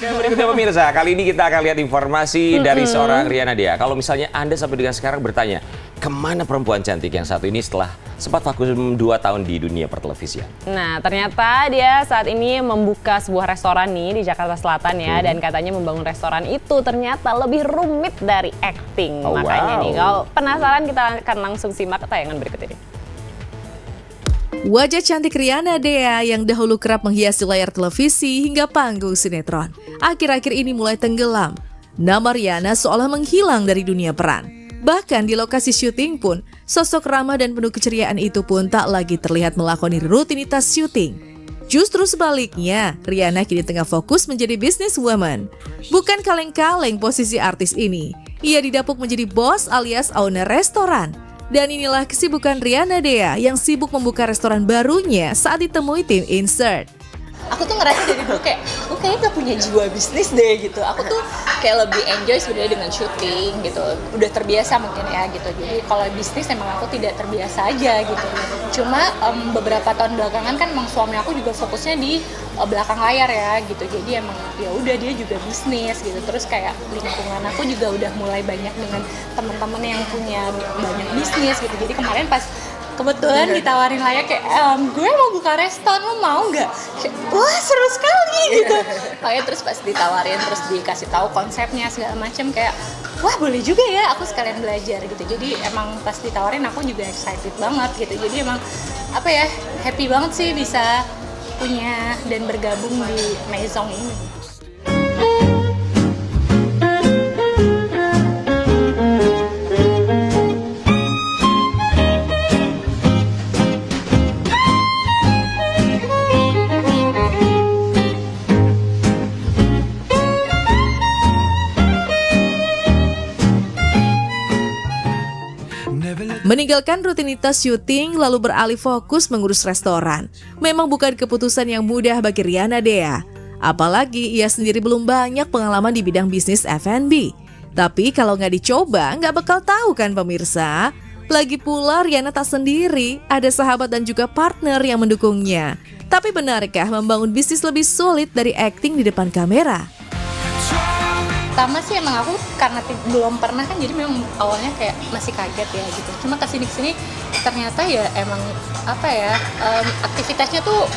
Dan berikutnya pemirsa, kali ini kita akan lihat informasi dari seorang Riana Dea. Kalau misalnya Anda sampai dengan sekarang bertanya, kemana perempuan cantik yang satu ini setelah sempat vakum 2 tahun di dunia pertelevisian? Nah, ternyata dia saat ini membuka sebuah restoran nih di Jakarta Selatan ya. Dan katanya membangun restoran itu ternyata lebih rumit dari acting. Makanya nih, kalau penasaran kita akan langsung simak tayangan berikut ini. Wajah cantik Riana Dea yang dahulu kerap menghiasi layar televisi hingga panggung sinetron, akhir-akhir ini mulai tenggelam. Nama Riana seolah menghilang dari dunia peran. Bahkan di lokasi syuting pun, sosok ramah dan penuh keceriaan itu pun tak lagi terlihat melakoni rutinitas syuting. Justru sebaliknya, Riana kini tengah fokus menjadi businesswoman. Bukan kaleng-kaleng posisi artis ini, ia didapuk menjadi bos alias owner restoran. Dan inilah kesibukan Riana Dea yang sibuk membuka restoran barunya saat ditemui tim Insert. Aku tuh ngerasa dari dulu kayak, aku kayaknya gak punya jiwa bisnis deh gitu. Aku tuh kayak lebih enjoy sebenarnya dengan syuting gitu. Udah terbiasa mungkin ya gitu. Jadi kalau bisnis emang aku tidak terbiasa aja gitu. Cuma beberapa tahun belakangan kan emang suami aku juga fokusnya di belakang layar ya gitu. Jadi emang ya udah dia juga bisnis gitu. Terus kayak lingkungan aku juga udah mulai banyak dengan teman-teman yang punya banyak bisnis gitu. Jadi kemarin pas kebetulan ditawarin Laya kayak, gue mau buka restoran, lo mau nggak? Wah seru sekali gitu. Makanya terus pas ditawarin, terus dikasih tahu konsepnya segala macam kayak, wah boleh juga ya, aku sekalian belajar gitu. Jadi emang pas ditawarin aku juga excited banget gitu. Jadi emang apa ya, happy banget sih bisa punya dan bergabung di Maison ini. Meninggalkan rutinitas syuting lalu beralih fokus mengurus restoran. Memang bukan keputusan yang mudah bagi Riana Dea. Apalagi ia sendiri belum banyak pengalaman di bidang bisnis F&B. Tapi kalau nggak dicoba, nggak bakal tahu kan pemirsa. Lagi pula Riana tak sendiri, ada sahabat dan juga partner yang mendukungnya. Tapi benarkah membangun bisnis lebih sulit dari acting di depan kamera? Pertama sih emang aku karena belum pernah kan, jadi memang awalnya kayak masih kaget ya gitu. Cuma kesini ternyata ya emang apa ya, aktivitasnya tuh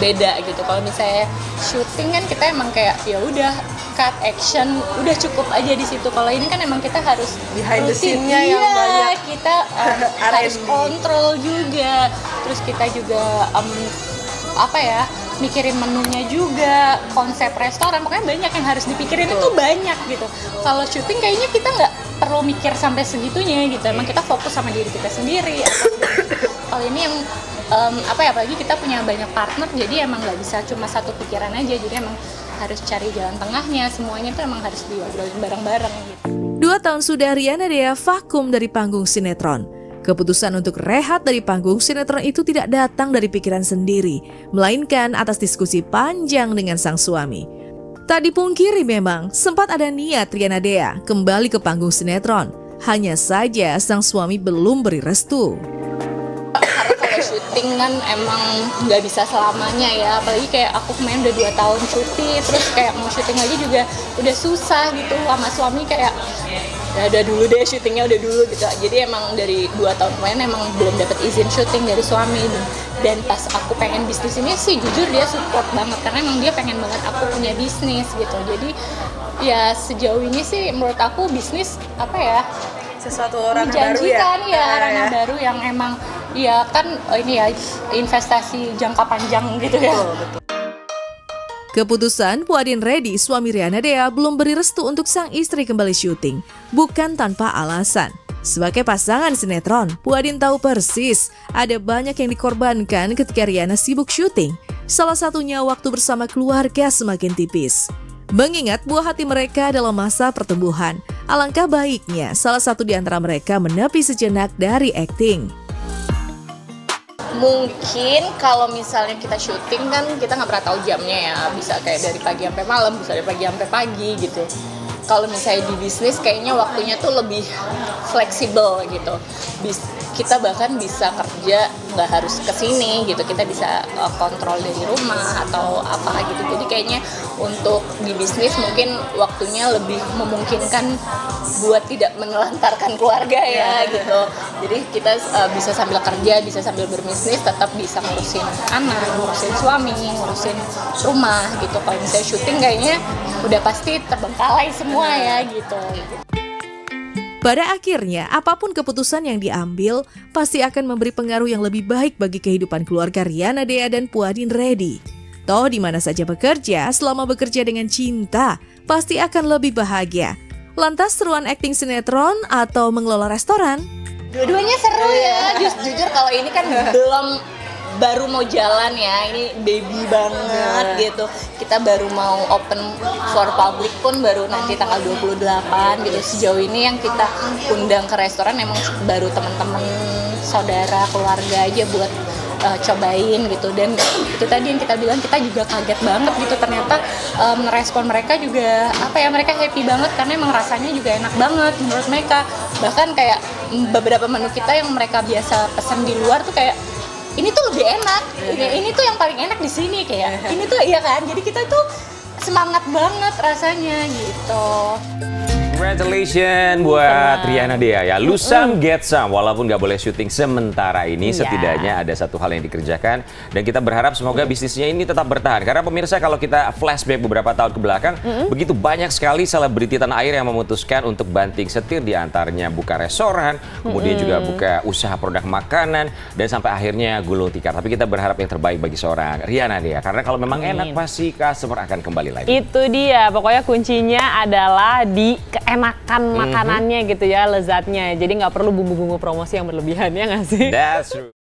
beda gitu. Kalau misalnya syuting kan kita emang kayak ya udah cut action udah cukup aja di situ. Kalau ini kan emang kita harus behind the scene-nya yang banyak, kita harus kontrol juga. Terus kita juga apa ya, mikirin menunya juga, konsep restoran, pokoknya banyak yang harus dipikirin. Itu banyak gitu. Kalau syuting kayaknya kita nggak perlu mikir sampai segitunya gitu, emang kita fokus sama diri kita sendiri. Kalau ini yang apa ya, apalagi kita punya banyak partner, jadi emang nggak bisa cuma satu pikiran aja, jadi emang harus cari jalan tengahnya, semuanya tuh emang harus diobrolin bareng-bareng gitu. 2 tahun sudah Riana Dea vakum dari panggung sinetron. Keputusan untuk rehat dari panggung sinetron itu tidak datang dari pikiran sendiri, melainkan atas diskusi panjang dengan sang suami. Tak dipungkiri memang, sempat ada niat Riana Dea kembali ke panggung sinetron. Hanya saja sang suami belum beri restu. Karena kalau syuting kan emang nggak bisa selamanya ya, apalagi kayak aku kemarin udah 2 tahun syuting, terus kayak mau syuting lagi juga udah susah gitu sama suami, kayak ya udah dulu deh syutingnya, udah dulu gitu. Jadi emang dari 2 tahun kemarin emang belum dapat izin syuting dari suami. Dan pas aku pengen bisnis ini sih jujur dia support banget, karena emang dia pengen banget aku punya bisnis gitu. Jadi ya sejauh ini sih menurut aku bisnis apa ya, sesuatu orang baru ya, menjanjikan ya, ranah baru yang emang ya kan ini ya investasi jangka panjang gitu ya. Betul. Keputusan Puadin Reddy, suami Riana Dea, belum beri restu untuk sang istri kembali syuting. Bukan tanpa alasan. Sebagai pasangan sinetron, Puadin tahu persis ada banyak yang dikorbankan ketika Riana sibuk syuting. Salah satunya waktu bersama keluarga semakin tipis. Mengingat buah hati mereka dalam masa pertumbuhan, alangkah baiknya salah satu di antara mereka menepi sejenak dari acting. Mungkin kalau misalnya kita syuting kan kita nggak pernah tahu jamnya ya, bisa kayak dari pagi sampai malam, bisa dari pagi sampai pagi gitu. Kalau misalnya di bisnis kayaknya waktunya tuh lebih fleksibel gitu. kita bahkan bisa kerja nggak harus ke sini gitu, kita bisa kontrol dari rumah atau apa gitu. Jadi kayaknya untuk di bisnis mungkin waktunya lebih memungkinkan buat tidak menelantarkan keluarga ya gitu. Jadi kita bisa sambil kerja, bisa sambil berbisnis, tetap bisa ngurusin anak, ngurusin suami, ngurusin rumah gitu. Kalau misalnya syuting kayaknya udah pasti terbengkalai semua ya gitu. Pada akhirnya, apapun keputusan yang diambil, pasti akan memberi pengaruh yang lebih baik bagi kehidupan keluarga Riana Dea dan Puadin Reddy. Toh di mana saja bekerja, selama bekerja dengan cinta, pasti akan lebih bahagia. Lantas seruan akting sinetron atau mengelola restoran? Dua-duanya seru ya. Jujur kalau ini kan baru mau jalan ya, ini baby banget gitu. Kita baru mau open for public pun baru nanti tanggal 28 gitu. Sejauh ini yang kita undang ke restoran emang baru teman-teman, saudara, keluarga aja buat cobain gitu. Dan itu tadi yang kita bilang, kita juga kaget banget gitu, ternyata respon mereka juga mereka happy banget karena emang rasanya juga enak banget menurut mereka. Bahkan kayak beberapa menu kita yang mereka biasa pesan di luar tuh kayak ini tuh lebih enak, ini tuh yang paling enak di sini kayak ini tuh iya kan, jadi kita tuh semangat banget rasanya gitu. Congratulations buat Riana Dea ya. Lose some, get some. Walaupun nggak boleh syuting sementara ini, setidaknya ada satu hal yang dikerjakan. Dan kita berharap semoga bisnisnya ini tetap bertahan. Karena pemirsa, kalau kita flashback beberapa tahun ke belakang, begitu banyak sekali selebriti tanah air yang memutuskan untuk banting setir. Di antaranya buka restoran, kemudian juga buka usaha produk makanan, dan sampai akhirnya gulung tikar. Tapi kita berharap yang terbaik bagi seorang Riana Dea. Karena kalau memang enak, pasti customer akan kembali lagi. Itu dia, pokoknya kuncinya adalah di enakan makanannya gitu ya, lezatnya. Jadi nggak perlu bumbu-bumbu promosi yang berlebihan, ya nggak sih? That's true.